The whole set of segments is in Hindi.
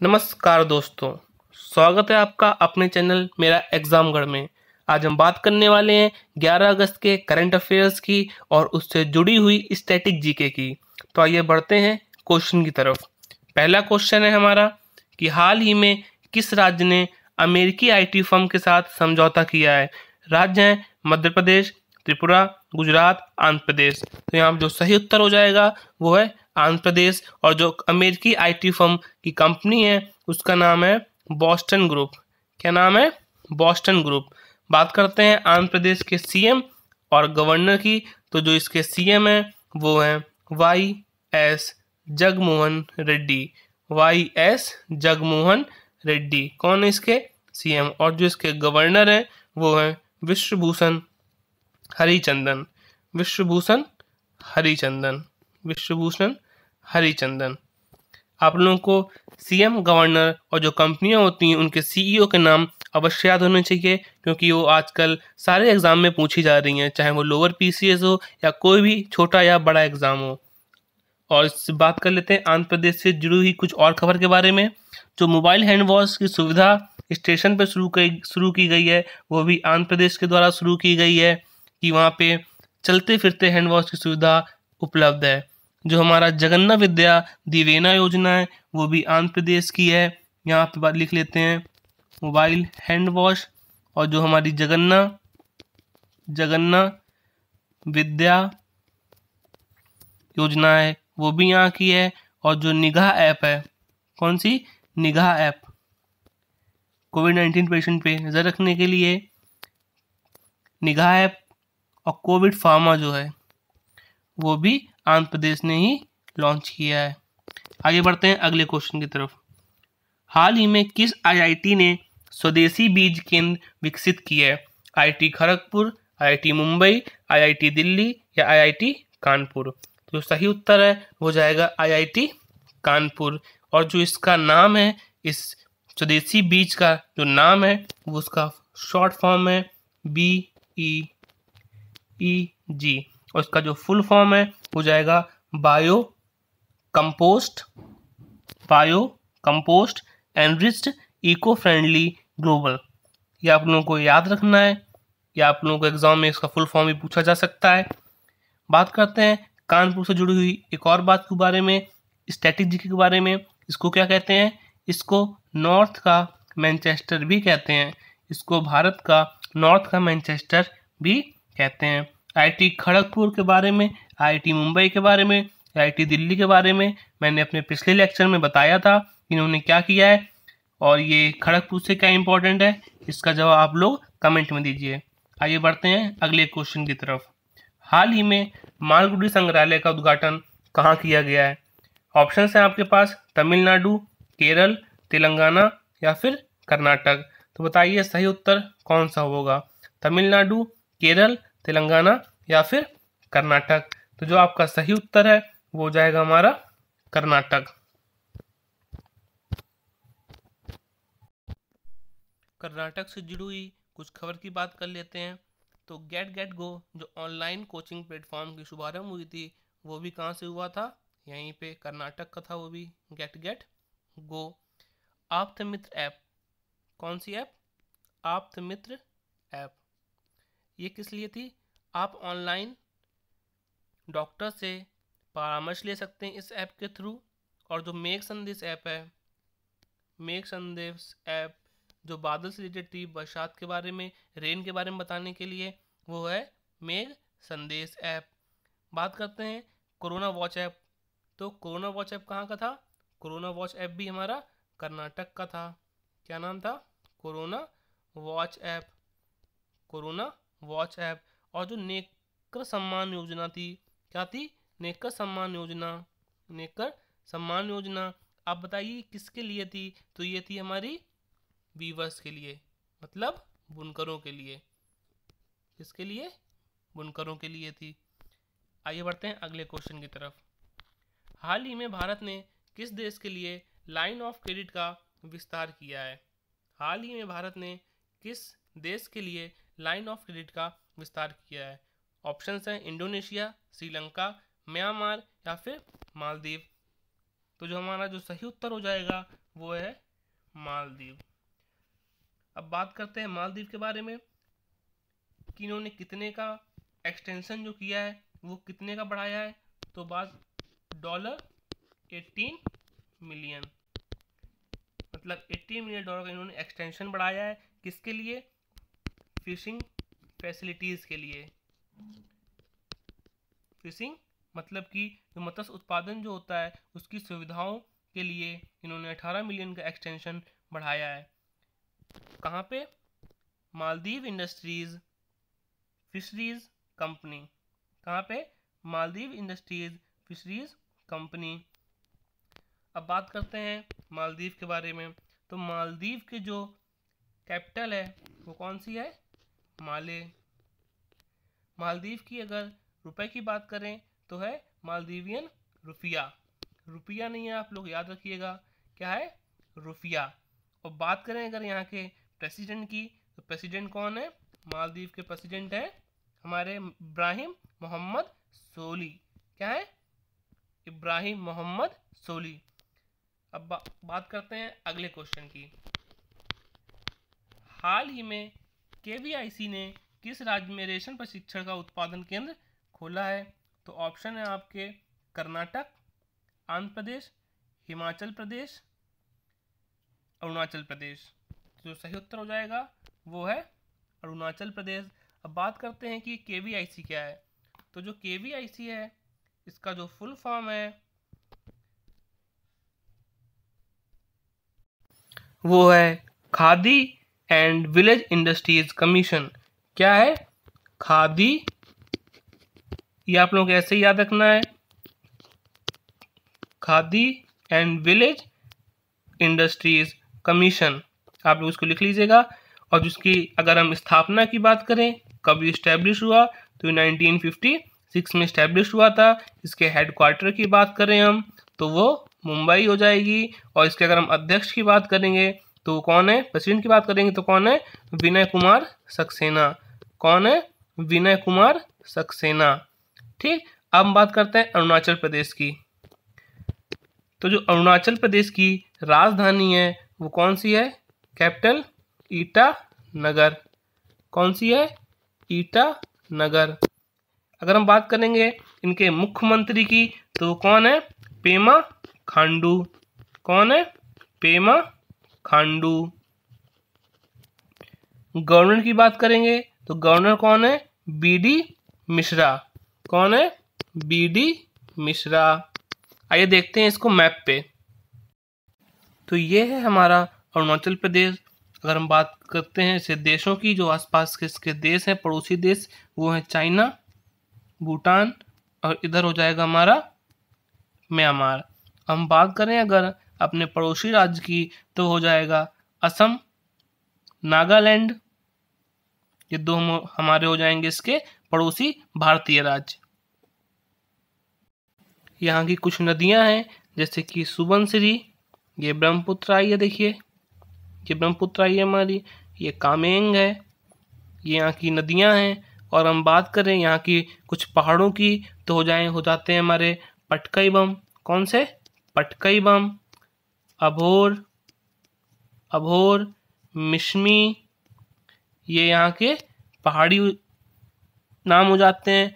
नमस्कार दोस्तों, स्वागत है आपका अपने चैनल मेरा एग्जामगढ़ में। आज हम बात करने वाले हैं 11 अगस्त के करंट अफेयर्स की और उससे जुड़ी हुई स्टैटिक जीके की। तो आइए बढ़ते हैं क्वेश्चन की तरफ। पहला क्वेश्चन है हमारा कि हाल ही में किस राज्य ने अमेरिकी आईटी फर्म के साथ समझौता किया है। राज्य हैं मध्य प्रदेश, त्रिपुरा, गुजरात, आंध्र प्रदेश। तो यहाँ जो सही उत्तर हो जाएगा वो है आंध्र प्रदेश। और जो अमेरिकी आईटी फर्म की कंपनी है उसका नाम है बॉस्टन ग्रुप। क्या नाम है? Boston group. बात करते हैं आंध्र प्रदेश के सीएम और गवर्नर की। तो जो इसके सीएम है वो हैं Y S Jagmohan Reddy. Y S Jagmohan Reddy कौन है इसके सीएम। और जो इसके गवर्नर हैं वो हैं विश्वभूषण हरिचंदन। विश्वभूषण हरिचंदन। विश्वभूषण हरिचंदन। आप लोगों को सीएम, गवर्नर और जो कंपनियां होती हैं उनके सीईओ के नाम अवश्य याद होने चाहिए, क्योंकि वो आजकल सारे एग्जाम में पूछी जा रही हैं, चाहे वो लोअर पीसीएस हो या कोई भी छोटा या बड़ा एग्जाम हो। और इससे बात कर लेते हैं आंध्र प्रदेश से जुड़ी हुई कुछ और खबर के बारे में। जो मोबाइल हैंड वॉश की सुविधा स्टेशन पर शुरू की गई है वो भी आंध्र प्रदेश के द्वारा शुरू की गई है, कि वहाँ पे चलते फिरते हैंड वॉश की सुविधा उपलब्ध है। जो हमारा जगन्ना विद्या दिवेना योजना है वो भी आंध्र प्रदेश की है। यहाँ पे बात लिख लेते हैं मोबाइल हैंड वॉश। और जो हमारी जगन्ना विद्या योजना है वो भी यहाँ की है। और जो निगाह ऐप है, कौन सी? निगाह ऐप, कोविड-19 पेशेंट पे नज़र रखने के लिए निगाह ऐप। और कोविड फार्मा जो है वो भी आंध्र प्रदेश ने ही लॉन्च किया है। आगे बढ़ते हैं अगले क्वेश्चन की तरफ। हाल ही में किस आईआईटी ने स्वदेशी बीज केंद्र विकसित किया है? IIT Kharagpur, IIT Mumbai, IIT Delhi या आईआईटी कानपुर। जो सही उत्तर है वो जाएगा आईआईटी कानपुर। और जो इसका नाम है, इस स्वदेशी बीज का जो नाम है वो उसका शॉर्ट फॉर्म है BEEG। और इसका जो फुल फॉर्म है वो जाएगा bio compost enriched eco friendly global. ये आप लोगों को याद रखना है, या आप लोगों को एग्जाम में इसका फुल फॉर्म भी पूछा जा सकता है। बात करते हैं कानपुर से जुड़ी हुई एक और बात के बारे में, स्टैटिक जीके के बारे में। इसको क्या कहते हैं? इसको नॉर्थ का मैनचेस्टर भी कहते हैं। इसको भारत का नॉर्थ का मैनचेस्टर भी कहते हैं। आईआईटी खड़गपुर के बारे में, आईआईटी मुंबई के बारे में, आईआईटी दिल्ली के बारे में मैंने अपने पिछले लेक्चर में बताया था इन्होंने क्या किया है और ये खड़गपुर से क्या इंपॉर्टेंट है। इसका जवाब आप लोग कमेंट में दीजिए। आइए बढ़ते हैं अगले क्वेश्चन की तरफ। हाल ही में मालगुडी संग्रहालय का उद्घाटन कहाँ किया गया है? ऑप्शन है आपके पास तमिलनाडु, केरल, तेलंगाना या फिर कर्नाटक। तो बताइए सही उत्तर कौन सा होगा? तमिलनाडु, केरल, तेलंगाना या फिर कर्नाटक। तो जो आपका सही उत्तर है वो जाएगा हमारा कर्नाटक। कर्नाटक से जुड़ी हुई कुछ खबर की बात कर लेते हैं। तो गेट गो जो ऑनलाइन कोचिंग प्लेटफॉर्म की शुभारंभ हुई थी वो भी कहाँ से हुआ था? यहीं पे कर्नाटक का था वो भी, गेट गो। आप्तमित्र ऐप, कौन सी ऐप? आप्तमित्र ऐप। ये किस लिए थी? आप ऑनलाइन डॉक्टर से परामर्श ले सकते हैं इस ऐप के थ्रू। और जो मेघ संदेश ऐप है, मेघ संदेश ऐप जो बादल से रिलेटेड थी, बरसात के बारे में, रेन के बारे में बताने के लिए, वो है मेघ संदेश ऐप। बात करते हैं कोरोना वॉच ऐप। तो कोरोना वॉच ऐप कहाँ का था? कोरोना वॉच ऐप भी हमारा कर्नाटक का था। क्या नाम था? Corona watch app. Corona watch app. और जो नेकर सम्मान योजना थी, क्या थी? नेकर सम्मान योजना। नेकर सम्मान योजना आप बताइए किसके लिए थी? तो ये थी हमारी वीवर्स के लिए, मतलब बुनकरों के लिए। किसके लिए? बुनकरों के लिए थी। आइए बढ़ते हैं अगले क्वेश्चन की तरफ। हाल ही में भारत ने किस देश के लिए लाइन ऑफ क्रेडिट का विस्तार किया है? हाल ही में भारत ने किस देश के लिए लाइन ऑफ क्रेडिट का विस्तार किया है? ऑप्शंस हैं इंडोनेशिया, श्रीलंका, म्यांमार या फिर मालदीव। तो जो हमारा जो सही उत्तर हो जाएगा वो है मालदीव। अब बात करते हैं मालदीव के बारे में कि इन्होंने कितने का एक्सटेंशन जो किया है वो कितने का बढ़ाया है। तो बात $18 मिलियन, मतलब $18 मिलियन का इन्होंने एक्सटेंशन बढ़ाया है। किसके लिए? फिशिंग फैसिलिटीज़ के लिए। फिशिंग मतलब कि जो मत्स्य उत्पादन जो होता है उसकी सुविधाओं के लिए इन्होंने 18 मिलियन का एक्सटेंशन बढ़ाया है। कहाँ पे? Maldives industries fisheries company. कहाँ पे? Maldives industries fisheries company. अब बात करते हैं मालदीव के बारे में। तो मालदीव के जो कैपिटल है वो कौन सी है? माले। मालदीव की अगर रुपए की बात करें तो है मालदीवियन रुपया। रुपया नहीं है, आप लोग याद रखिएगा, क्या है? रुपया। और बात करें अगर यहाँ के प्रेसिडेंट की, तो प्रेसिडेंट कौन है? मालदीव के प्रेसिडेंट है हमारे इब्राहिम मोहम्मद सोली। क्या है? इब्राहिम मोहम्मद सोली। अब बात करते हैं अगले क्वेश्चन की। हाल ही में केवीआईसी ने किस राज्य में रेशम प्रशिक्षण का उत्पादन केंद्र खोला है? तो ऑप्शन है आपके कर्नाटक, आंध्र प्रदेश, हिमाचल प्रदेश, अरुणाचल प्रदेश। जो सही उत्तर हो जाएगा वो है अरुणाचल प्रदेश। अब बात करते हैं कि केवीआईसी क्या है। तो जो केवीआईसी है इसका जो फुल फॉर्म है वो है khadi and village industries commission. क्या है? खादी, ये आप लोग ऐसे ही याद रखना है, khadi and village industries commission. आप लोग इसको लिख लीजिएगा। और जिसकी अगर हम स्थापना की बात करें, कब इस्टेब्लिश हुआ, तो 1956 में इस्टेब्लिश हुआ था। इसके हेडक्वार्टर की बात करें हम तो वो मुंबई हो जाएगी। और इसके अगर हम अध्यक्ष की बात करेंगे तो कौन है? प्रेसिडेंट की बात करेंगे तो कौन है? विनय कुमार सक्सेना। कौन है? विनय कुमार सक्सेना। ठीक। अब हम बात करते हैं अरुणाचल प्रदेश की। तो जो अरुणाचल प्रदेश की राजधानी है वो कौन सी है? कैपिटल ईटानगर। कौन सी है? ईटानगर। अगर हम बात करेंगे इनके मुख्यमंत्री की तो कौन है? पेमा खांडू। कौन है? पेमा खांडू। गवर्नर की बात करेंगे तो गवर्नर कौन है? बीडी मिश्रा। कौन है? बीडी मिश्रा। आइए देखते हैं इसको मैप पे। तो ये है हमारा अरुणाचल प्रदेश। अगर हम बात करते हैं इसे देशों की, जो आसपास के इसके देश हैं, पड़ोसी देश, वो है चाइना, भूटान और इधर हो जाएगा हमारा म्यांमार। हम बात करें अगर अपने पड़ोसी राज्य की तो हो जाएगा असम, नागालैंड। ये दो हमारे हो जाएंगे इसके पड़ोसी भारतीय राज्य। यहाँ की कुछ नदियाँ हैं जैसे कि सुबनसिरी, ये ब्रह्मपुत्र आई है, देखिए ये ब्रह्मपुत्र आई है हमारी, ये कामेंग है, ये यहाँ की नदियाँ हैं। और हम बात करें यहाँ की कुछ पहाड़ों की तो हो जाते हैं हमारे पटकाई बम। कौन से? पटकाई बम, अभोर, अभोर, मिश्मी, ये यहाँ के पहाड़ी नाम हो जाते हैं।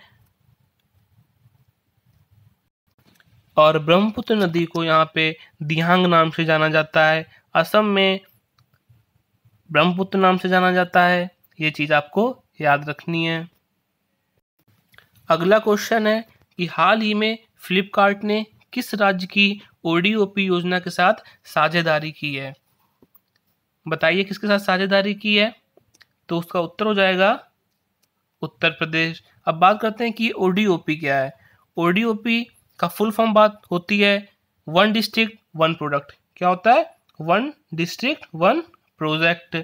और ब्रह्मपुत्र नदी को यहाँ पे दिहांग नाम से जाना जाता है। असम में ब्रह्मपुत्र नाम से जाना जाता है। ये चीज़ आपको याद रखनी है। अगला क्वेश्चन है कि हाल ही में फ्लिपकार्ट ने किस राज्य की ओडीओपी योजना के साथ साझेदारी की है? बताइए किसके साथ साझेदारी की है? तो उसका उत्तर हो जाएगा उत्तर प्रदेश। अब बात करते हैं कि ओडीओपी क्या है। ओडीओपी का फुल फॉर्म बात होती है वन डिस्ट्रिक्ट वन प्रोडक्ट। क्या होता है? One district one project.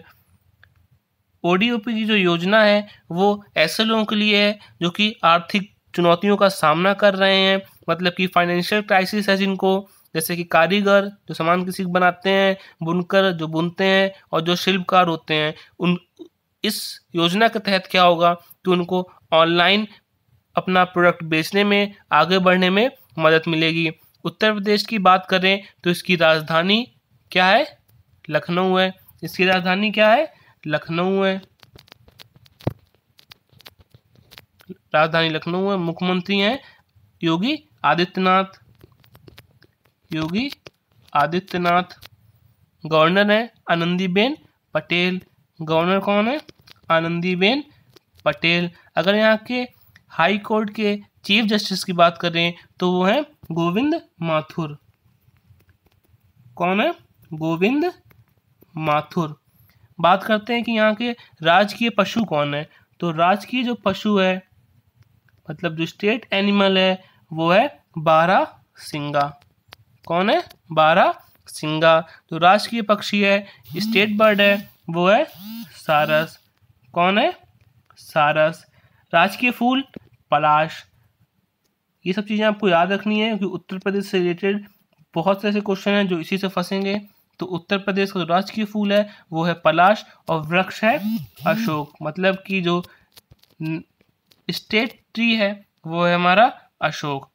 ODOP की जो योजना है वो ऐसे लोगों के लिए है जो कि आर्थिक चुनौतियों का सामना कर रहे हैं, मतलब कि फाइनेंशियल क्राइसिस है जिनको, जैसे कि कारीगर जो सामान किसी बनाते हैं, बुनकर जो बुनते हैं, और जो शिल्पकार होते हैं, उन इस योजना के तहत क्या होगा कि उनको ऑनलाइन अपना प्रोडक्ट बेचने में, आगे बढ़ने में मदद मिलेगी। उत्तर प्रदेश की बात करें तो इसकी राजधानी क्या है? लखनऊ है। इसकी राजधानी क्या है? लखनऊ है। राजधानी लखनऊ है। मुख्यमंत्री हैं योगी आदित्यनाथ। योगी आदित्यनाथ। गवर्नर है आनंदीबेन पटेल। गवर्नर कौन है? आनंदीबेन पटेल। अगर यहाँ के हाई कोर्ट के चीफ जस्टिस की बात करें तो वो है गोविंद माथुर। कौन है? गोविंद माथुर। बात करते हैं कि यहाँ के राजकीय पशु कौन है। तो राजकीय जो पशु है, मतलब जो स्टेट एनिमल है, वो है बारहसिंगा। कौन है? बारहसिंगा। जो राजकीय पक्षी है, स्टेट बर्ड है, वो है सारस। कौन है? सारस। राजकीय फूल पलाश। ये सब चीज़ें आपको याद रखनी है क्योंकि उत्तर प्रदेश से रिलेटेड बहुत से ऐसे क्वेश्चन हैं जो इसी से फंसेंगे। तो उत्तर प्रदेश का जो राजकीय फूल है वो है पलाश और वृक्ष है अशोक। मतलब कि जो स्टेट ट्री है वो है हमारा अशोक।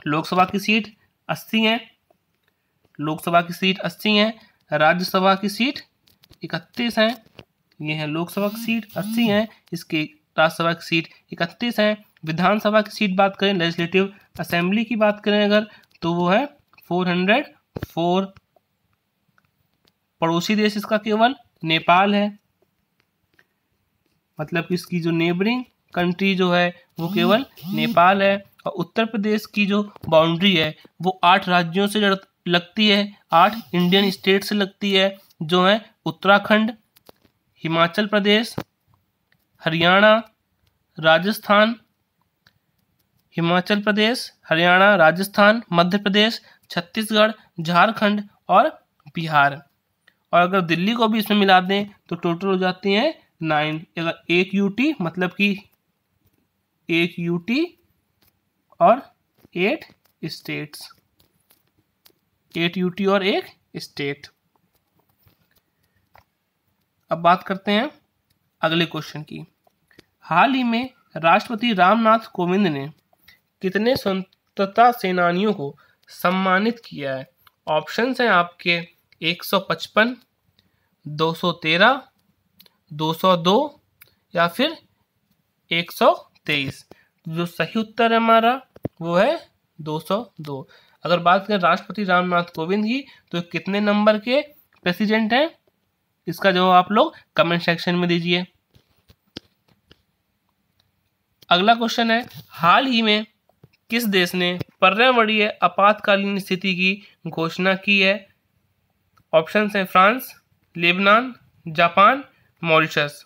लोकसभा की सीट 80 है। लोकसभा की सीट 80 है। राज्यसभा की सीट 31 है। ये है लोकसभा की सीट 80 है, इसकी राज्यसभा की सीट 31 है। विधानसभा की सीट बात करें, लेजिस्लेटिव असेंबली की बात करें अगर, तो वो है 404। पड़ोसी देश इसका केवल नेपाल है। मतलब कि इसकी जो नेबरिंग कंट्री जो है वो केवल नेपाल है। और उत्तर प्रदेश की जो बाउंड्री है वो 8 राज्यों से लगती है, 8 इंडियन स्टेट से लगती है, जो है उत्तराखंड, हिमाचल प्रदेश, हरियाणा, राजस्थान, हिमाचल प्रदेश, हरियाणा, राजस्थान, मध्य प्रदेश, छत्तीसगढ़, झारखंड और बिहार। और अगर दिल्ली को भी इसमें मिला दें तो टोटल हो जाती हैं 9। अगर एक यूटी, मतलब कि एक यूटी और 8 स्टेट्स। 8 यूटी और 1 स्टेट। अब बात करते हैं अगले क्वेश्चन की। हाल ही में राष्ट्रपति रामनाथ कोविंद ने कितने स्वतंत्रता सेनानियों को सम्मानित किया है? ऑप्शंस हैं आपके 155, 213, 202 या फिर 123। जो सही उत्तर है हमारा वो है 202। अगर बात करें राष्ट्रपति रामनाथ कोविंद की तो कितने नंबर के प्रेसिडेंट हैं, इसका जवाब आप लोग कमेंट सेक्शन में दीजिए। अगला क्वेश्चन है, हाल ही में किस देश ने पर्यावरणीय आपातकालीन स्थिति की घोषणा की है? ऑप्शंस हैं फ्रांस, लेबनान, जापान, मॉरिशस।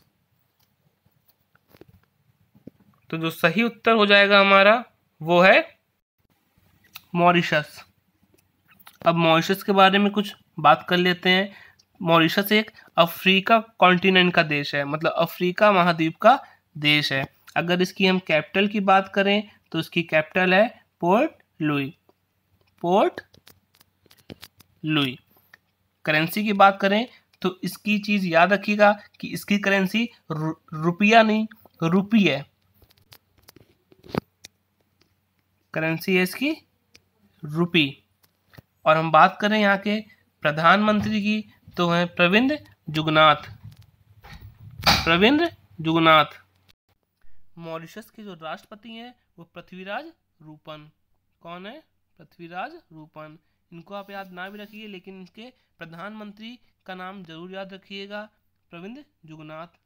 तो जो सही उत्तर हो जाएगा हमारा वो है मॉरिशस। अब मॉरिशस के बारे में कुछ बात कर लेते हैं। मॉरिशस एक अफ्रीका कॉन्टिनेंट का देश है, मतलब अफ्रीका महाद्वीप का देश है। अगर इसकी हम कैपिटल की बात करें तो इसकी कैपिटल है port Louis. Port Louis. Currency की बात करें तो इसकी चीज याद रखिएगा कि इसकी करेंसी रुपया नहीं, रुपी है। करेंसी है इसकी रुपी। और हम बात करें यहाँ के प्रधानमंत्री की तो हैं प्रविंद जुगनाथ। प्रविंद जुगनाथ। मॉरिशस के जो राष्ट्रपति हैं वो पृथ्वीराज रूपन। कौन है? पृथ्वीराज रूपन। इनको आप याद ना भी रखिए लेकिन इनके प्रधानमंत्री का नाम जरूर याद रखिएगा, प्रविंद जुगनाथ।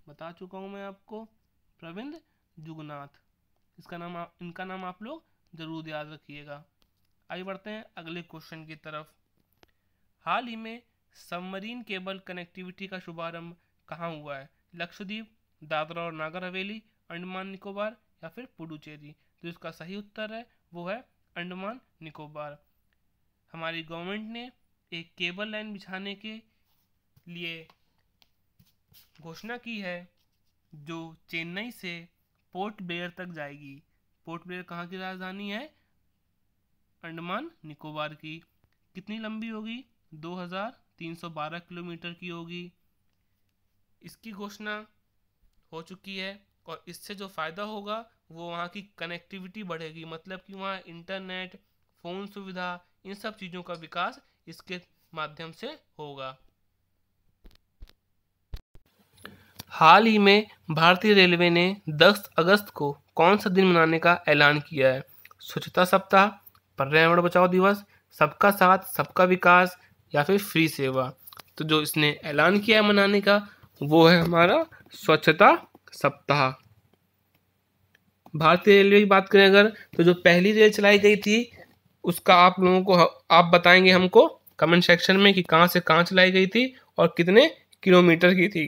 बता चुका हूँ मैं आपको, प्रविंद जुगनाथ। इनका नाम आप लोग जरूर याद रखिएगा। आगे बढ़ते हैं अगले क्वेश्चन की तरफ। हाल ही में सबमरीन केबल कनेक्टिविटी का शुभारंभ कहाँ हुआ है? लक्षद्वीप, दादरा और नागर हवेली, अंडमान निकोबार या फिर पुडुचेरी। तो इसका सही उत्तर है वो है अंडमान निकोबार। हमारी गवर्नमेंट ने एक केबल लाइन बिछाने के लिए घोषणा की है जो चेन्नई से पोर्ट ब्लेयर तक जाएगी। पोर्ट ब्लेयर कहाँ की राजधानी है? अंडमान निकोबार की। कितनी लंबी होगी? 2312 किलोमीटर की होगी। इसकी घोषणा हो चुकी है और इससे जो फ़ायदा होगा वो वहाँ की कनेक्टिविटी बढ़ेगी, मतलब कि वहाँ इंटरनेट, फोन सुविधा, इन सब चीज़ों का विकास इसके माध्यम से होगा। हाल ही में भारतीय रेलवे ने 10 अगस्त को कौन सा दिन मनाने का ऐलान किया है? स्वच्छता सप्ताह, पर्यावरण बचाओ दिवस, सबका साथ सबका विकास या फिर फ्री सेवा? तो जो इसने ऐलान किया है मनाने का वो है हमारा स्वच्छता सप्ताह। भारतीय रेलवे की बात करें अगर, तो जो पहली रेल चलाई गई थी उसका आप लोगों को आप बताएंगे हमको कमेंट सेक्शन में कि कहाँ से कहाँ चलाई गई थी और कितने किलोमीटर की थी।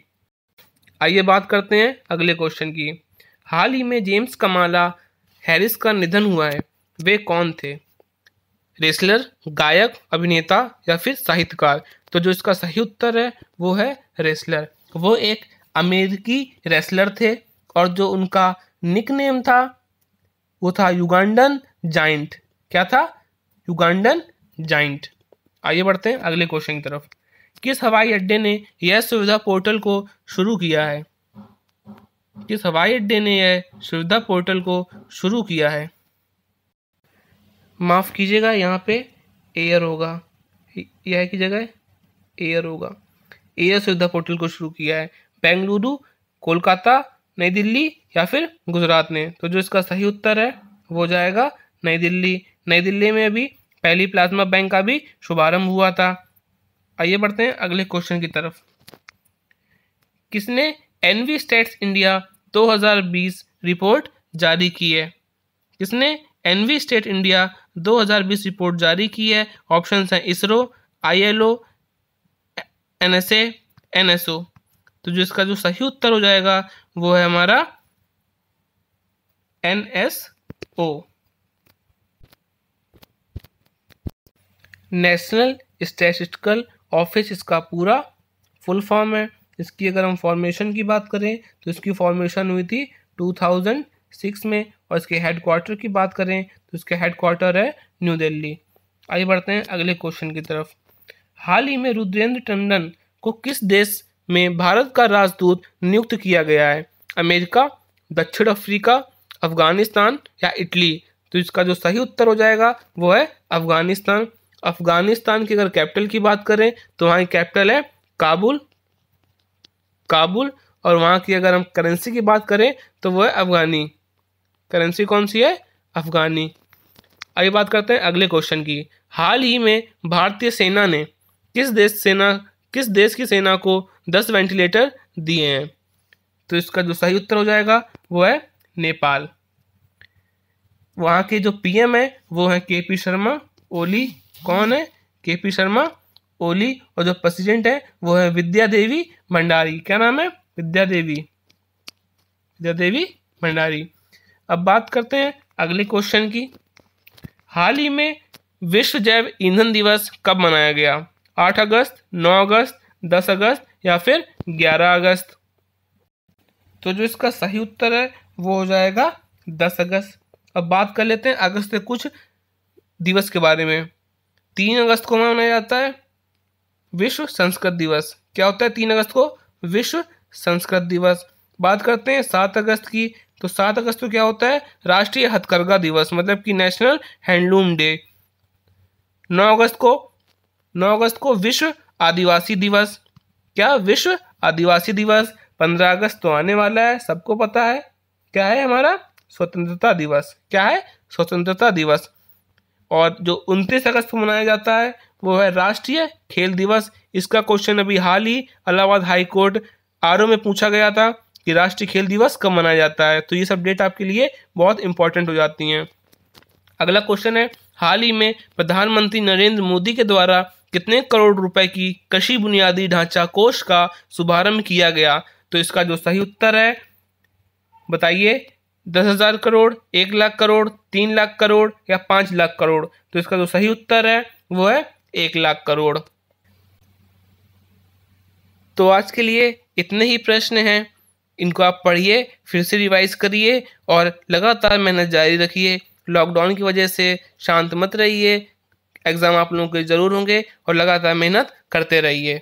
आइए बात करते हैं अगले क्वेश्चन की। हाल ही में जेम्स कमाला हैरिस का निधन हुआ है, वे कौन थे? रेसलर, गायक, अभिनेता या फिर साहित्यकार? तो जो इसका सही उत्तर है वो है रेसलर। वो एक अमेरिकी रेसलर थे और जो उनका निकनेम था वो था युगांडन जाइंट। क्या था? Ugandan giant. आइए बढ़ते हैं अगले क्वेश्चन की तरफ। किस हवाई अड्डे ने यह सुविधा पोर्टल को शुरू किया है? किस हवाई अड्डे ने यह सुविधा पोर्टल को शुरू किया है? माफ कीजिएगा, यहाँ पे एयर होगा, यह की जगह एयर होगा। एयर सुविधा पोर्टल को शुरू किया है बेंगलुरु, कोलकाता, नई दिल्ली या फिर गुजरात ने? तो जो इसका सही उत्तर है वो जाएगा नई दिल्ली। नई दिल्ली में अभी पहली प्लाज्मा बैंक का भी शुभारंभ हुआ था। आइए बढ़ते हैं अगले क्वेश्चन की तरफ। किसने एनवी स्टैट्स इंडिया 2020 रिपोर्ट जारी की है? किसने एनवी स्टेट इंडिया 2020 रिपोर्ट जारी की है? ऑप्शंस हैं इसरो, ILO, NSA, NSO। तो जो इसका जो सही उत्तर हो जाएगा वो है हमारा NSO। नेशनल स्टैटिस्टिकल ऑफिस इसका पूरा फुल फॉर्म है। इसकी अगर हम फॉर्मेशन की बात करें तो इसकी फॉर्मेशन हुई थी 2006 में और इसके हेडक्वार्टर की बात करें तो इसका हेडक्वार्टर है न्यू दिल्ली। आइए बढ़ते हैं अगले क्वेश्चन की तरफ। हाल ही में रुद्रेंद्र टंडन को किस देश में भारत का राजदूत नियुक्त किया गया है? अमेरिका, दक्षिण अफ्रीका, अफगानिस्तान या इटली? तो इसका जो सही उत्तर हो जाएगा वो है अफगानिस्तान। अफगानिस्तान की अगर कैपिटल की बात करें तो वहाँ की कैपिटल है काबुल। और वहाँ की अगर हम करेंसी की बात करें तो वो है अफगानी। करेंसी कौन सी है? अफगानी। आइए बात करते हैं अगले क्वेश्चन की। हाल ही में भारतीय सेना ने किस देश की सेना को 10 वेंटिलेटर दिए हैं? तो इसका जो सही उत्तर हो जाएगा वो है नेपाल। वहाँ के जो PM है वो है KP शर्मा ओली। कौन है? KP शर्मा ओली। और जो प्रेसिडेंट है वो है विद्या देवी भंडारी। क्या नाम है? विद्या देवी भंडारी। अब बात करते हैं अगले क्वेश्चन की। हाल ही में विश्व जैव ईंधन दिवस कब मनाया गया? 8 अगस्त, 9 अगस्त, 10 अगस्त या फिर 11 अगस्त? तो जो इसका सही उत्तर है वो हो जाएगा 10 अगस्त। अब बात कर लेते हैं अगस्त के कुछ दिवस के बारे में। 3 अगस्त को मनाया जाता है विश्व संस्कृत दिवस। क्या होता है 3 अगस्त को? विश्व संस्कृत दिवस। बात करते हैं 7 अगस्त की, तो 7 अगस्त को क्या होता है? राष्ट्रीय हथकरघा दिवस, मतलब कि नेशनल हैंडलूम डे। 9 अगस्त को विश्व आदिवासी दिवस। क्या? विश्व आदिवासी दिवस। 15 अगस्त तो आने वाला है, सबको पता है क्या है हमारा? स्वतंत्रता दिवस। क्या है? स्वतंत्रता दिवस। और जो 29 अगस्त को मनाया जाता है वो है राष्ट्रीय खेल दिवस। इसका क्वेश्चन अभी हाल ही इलाहाबाद हाई कोर्ट RO में पूछा गया था कि राष्ट्रीय खेल दिवस कब मनाया जाता है। तो ये सब डेट आपके लिए बहुत इंपॉर्टेंट हो जाती हैं। अगला क्वेश्चन है, हाल ही में प्रधानमंत्री नरेंद्र मोदी के द्वारा कितने करोड़ रुपए की कृषि बुनियादी ढांचा कोष का शुभारंभ किया गया? तो इसका जो सही उत्तर है बताइए। 10,000 करोड़, 1 लाख करोड़, 3 लाख करोड़ या 5 लाख करोड़? तो इसका जो सही उत्तर है वो है 1 लाख करोड़। तो आज के लिए इतने ही प्रश्न हैं, इनको आप पढ़िए, फिर से रिवाइज करिए और लगातार मेहनत जारी रखिए। लॉकडाउन की वजह से शांत मत रहिए, एग्ज़ाम आप लोगों के ज़रूर होंगे और लगातार मेहनत करते रहिए।